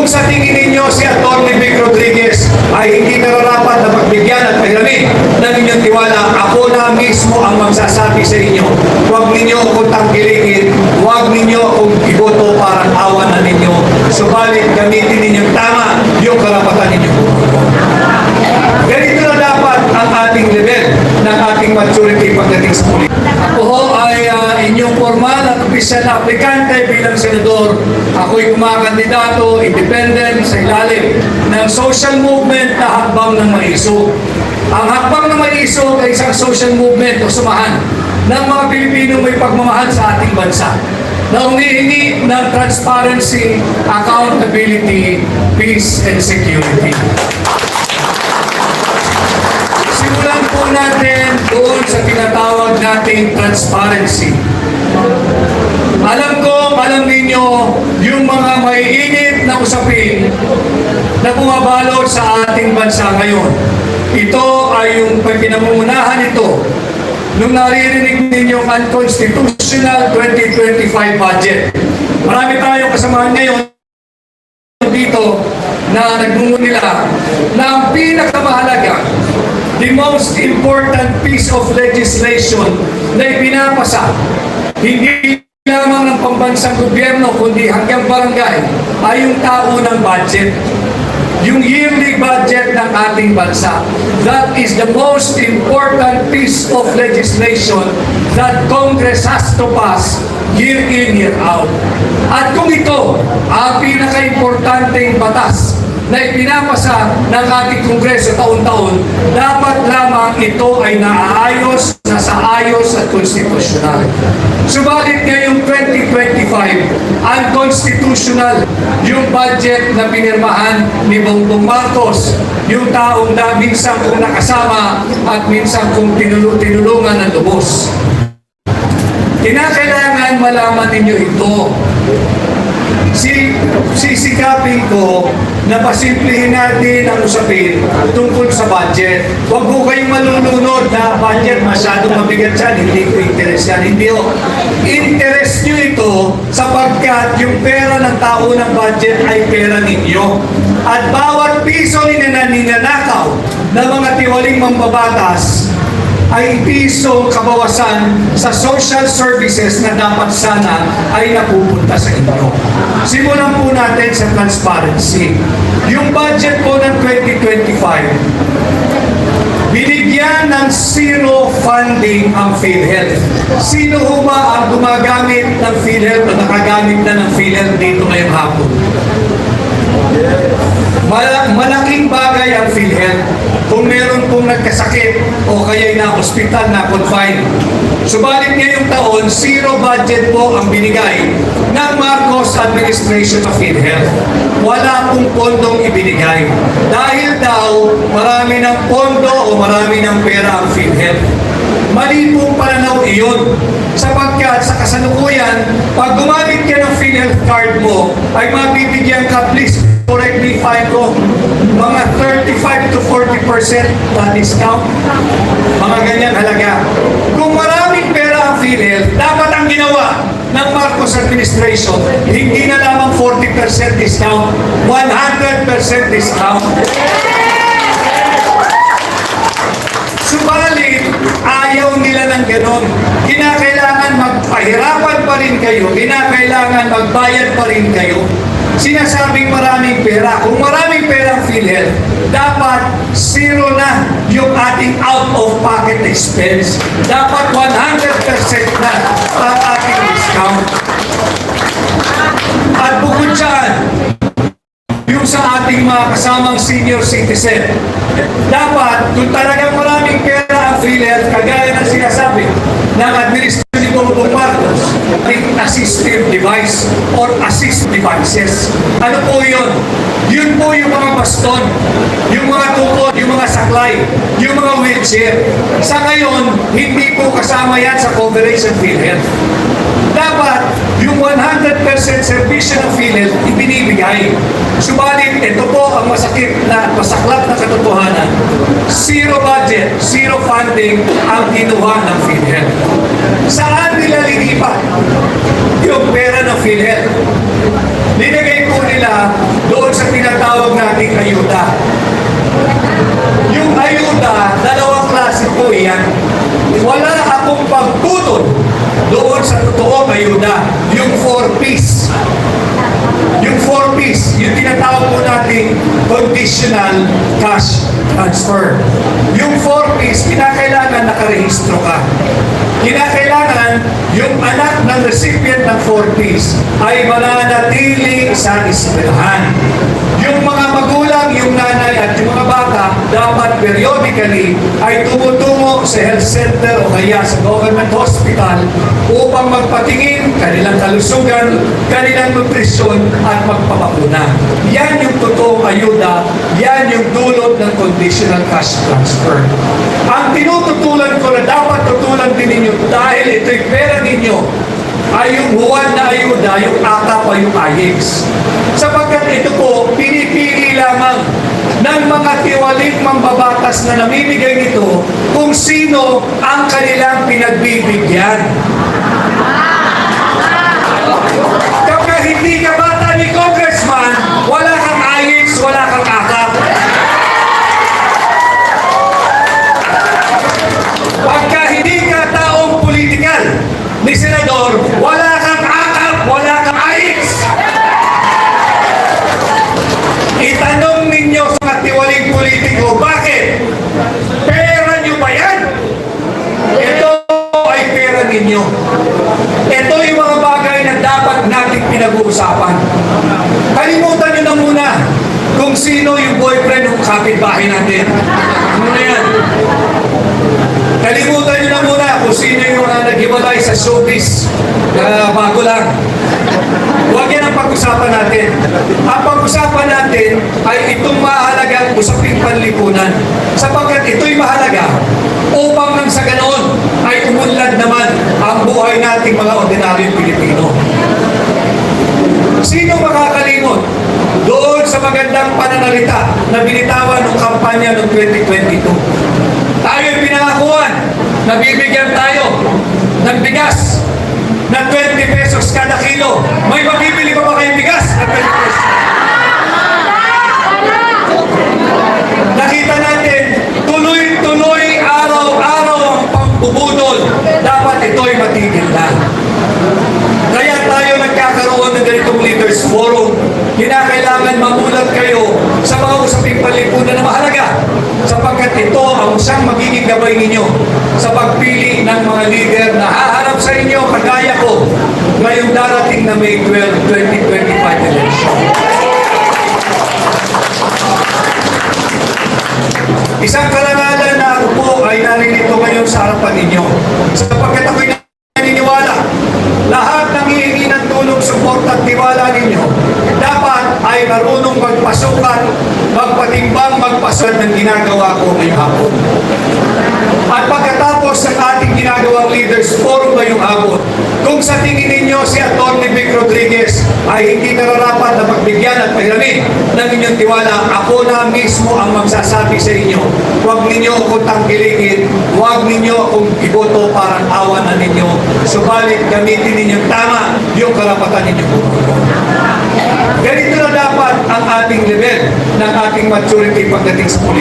Kung sa tingin ninyo si Atty. Vic Rodriguez ay hindi nararapat na pagbigyan at pahiramin ng inyong tiwala, ako na mismo ang magsasabi sa inyo. Huwag ninyo akong tangkilikin, huwag ninyo akong iboto parang awan na ninyo. Subalit gamitin ninyong tama yung karapatan ninyo. Ganito na dapat ang ating level ng ating maturity pagdating sa politika. Ako ay inyong formal at opisyal na aplikante bilang senador. Ako'y kumakandidato, independent, sa ilalim ng social movement na hakbang ng maisog. Ang hakbang ng maisog ay isang social movement o samahan ng mga Pilipinong may pagmamahal sa ating bansa na humihingi ng transparency, accountability, peace, and security. Simulan po natin doon sa tinatawag nating transparency. Alam ninyo, yung mga maiinit na usapin na bumabalot sa ating bansa ngayon. Ito ay yung pinamumunahan ito nung naririnig ninyong unconstitutional 2025 budget. Marami tayong kasamahan ngayon dito na nagmumulila na ang pinakamahalaga, the most important piece of legislation na ipinapasa, hindi lamang ng pambansang gobyerno, kundi hanggang barangay, ay yung taunang budget. Yung yearly budget ng ating bansa. That is the most important piece of legislation that Congress has to pass year in, year out. At kung ito ang pinaka-importanteng batas na ipinapasa ng ating Kongreso taon-taon, dapat lamang ito ay naaayos, nasa ayos at konstitusyonal. Subalit ngayong 2025, unconstitutional yung budget na pinirmahan ni Bongbong Marcos, yung taong na minsan kong nakasama at minsan kong tinulungan ng lubos. Kinakailangan malaman ninyo ito. Sisikapin ko na pasimplihin natin ang usapin tungkol sa budget. Huwag po kayong malulunod na budget, masyadong mabigat yan, hindi ko interest yan. Hindi o. Interest nyo ito sapagkat yung pera ng tao ng budget ay pera ninyo. At bawat piso ninanakaw ng mga tiwaling mambabatas ay pisong kabawasan sa social services na dapat sana ay napupunta sa inyo. Simulan po natin sa transparency. Yung budget po ng 2025, binigyan ng zero funding ang PhilHealth. Sino ho ba ang gumagamit ng PhilHealth o nakagamit na ng PhilHealth dito ngayong hapon? Malaking bagay ang PhilHealth kung meron pong nagkasakit o kaya'y na-hospital, na-confine. Subalit ngayong taon, zero budget po ang binigay ng Marcos administration of PhilHealth. Wala pong pondong ibinigay. Dahil daw, marami ng pondo o marami ng pera ang PhilHealth. Mali pong pananaw iyon. Sapagkat sa kasalukuyan, pag gumamit ka ng PhilHealth card mo, ay mabibigyan ka, please correct me if I'm wrong, mga 35 to 40% na discount. Mga ganyan halaga. Kung maraming pera ang PhilHealth, dapat ang ginawa ng Marcos administration, hindi na lamang 40% discount, 100% discount. Subalit, ayaw nila ng ganon. Kinakailangan magpahirapan pa rin kayo, kinakailangan magbayad pa rin kayo. Sinasabing maraming pera. Kung maraming pera ang PhilHealth, dapat zero na yung ating out-of-pocket expense. Dapat 100% na ang ating discount. At bukod dyan, yung sa ating mga kasamang senior citizen, dapat kung talagang maraming pera ang PhilHealth, kagaya ng sinasabi ng administration ni Bongbong Marcos, assistive device or assist devices. Ano po yun? Yun po yung mga baston, yung mga tukod, yung mga saklay, yung mga wheelchair. Sa ngayon, hindi po kasama yan sa coverage ng PhilHealth. Dapat yung 100% servisyo ng PhilHealth ibinibigay. Subalit, ito po ang masakit na masaklap na katotohanan. Zero budget, zero funding ang kinuha ng PhilHealth. Saan nila linipan yung pera ng PhilHealth? Linagay po nila doon sa tinatawag nating ayuda. Yung ayuda, dalawang klase po yan. Wala akong pagtutol doon sa totoong ayuda, yung 4Ps. Yung 4Ps, yung tinatawag po natin conditional cash transfer. Yung 4Ps, kinakailangan nakarehistro ka. Kinakailangan yung anak ng recipient ng 4Ps ay mananatili sa eskwelahan. Yung mga magulang, yung nanay at yung mga bata, dapat periodically ay tumutungo sa health center o kaya sa government hospital upang magpatingin kanilang kalusugan, kanilang nutrisyon at magpapakuna. Yan yung totoong ayuda, yan yung dulot ng conditional cash transfer. Ang tinututulan ko na dapat tutulan din ninyo dahil ito'y pera ninyo ay yung huwad na ayuda, yung AKAP o yung AYEX. Sapagkat ito po, pinipili lamang ng mga tiwaling mambabatas na namimigay nito kung sino ang kanilang pinagbibigyan. Kapag hindi ka bata ni Congressman, wala kang AYEX, wala kang AKAP. Pagka hindi ka taong politikal ni Senador, wala kang AKAP, wala kang AYEX. Itanong ninyo sa mga tiwaling politiko, bakit? Pera nyo ba yan? Ito ay pera ninyo. Ito yung mga bagay na dapat natin pinag-uusapan. Kalimutan nyo na muna kung sino yung boyfriend ng kapitbahay natin. Ano na yan? Kalimutan nyo na muna kung sino yung naghiwalay sa showbiz na bago lang. Huwag yan ang pag-usapan natin. Ang pag-usapan natin ay itong mahalagang usaping panlipunan. Sapagkat ito'y mahalaga upang nang sa ganoon ay umunlad naman ang buhay nating mga ordinaryong Pilipino. Sino makakalimot doon sa magandang pananalita na binitawan ng kampanya noong 2022? Tayo'y pinangakuan na bibigyan tayo ng bigas na 20 pesos kada kilo. May mabibili pa ba kayong bigas na 20 pesos? Nakita natin, tuloy-tuloy, araw-araw ang pambubudol. Dapat ito'y matigil na. Kaya tayo nagkakaroon ng ganitong leaders forum. Kinakailangan mamulat kayo sa mga usaping panlipunan na mahalaga sapagkat ito ang siyang magiging gabay ninyo sa pagpili ng mga leader na haharap sa inyo kagaya ko ngayong darating na May 12, 2025 election. Isang karangalan na ako po ay naririto ngayon sa harapan ninyo sapagkat ako'y naniniwala lahat ng hihingi ng tulong, suporta at tiwala ninyo dapat ay marunong magpasukat, magpatimbang, magpasad ng ginagawa ko ngayong hapon. At pagkatapos ng ating ginagawang leaders forum ngayong hapon, kung sa tingin ninyo si Atty. Vic Rodriguez ay hindi nararapat na pagbigyan at pahiramin ng inyong tiwala, ako na mismo ang magsasabi sa inyo. Huwag ninyo akong tangkilikin, huwag ninyo akong iboto para awanan ninyo. Subalit gamitin ninyo tama yung karapatan ninyo. Ganito na dapat ang ating level ng ating maturity pagdating sa politika.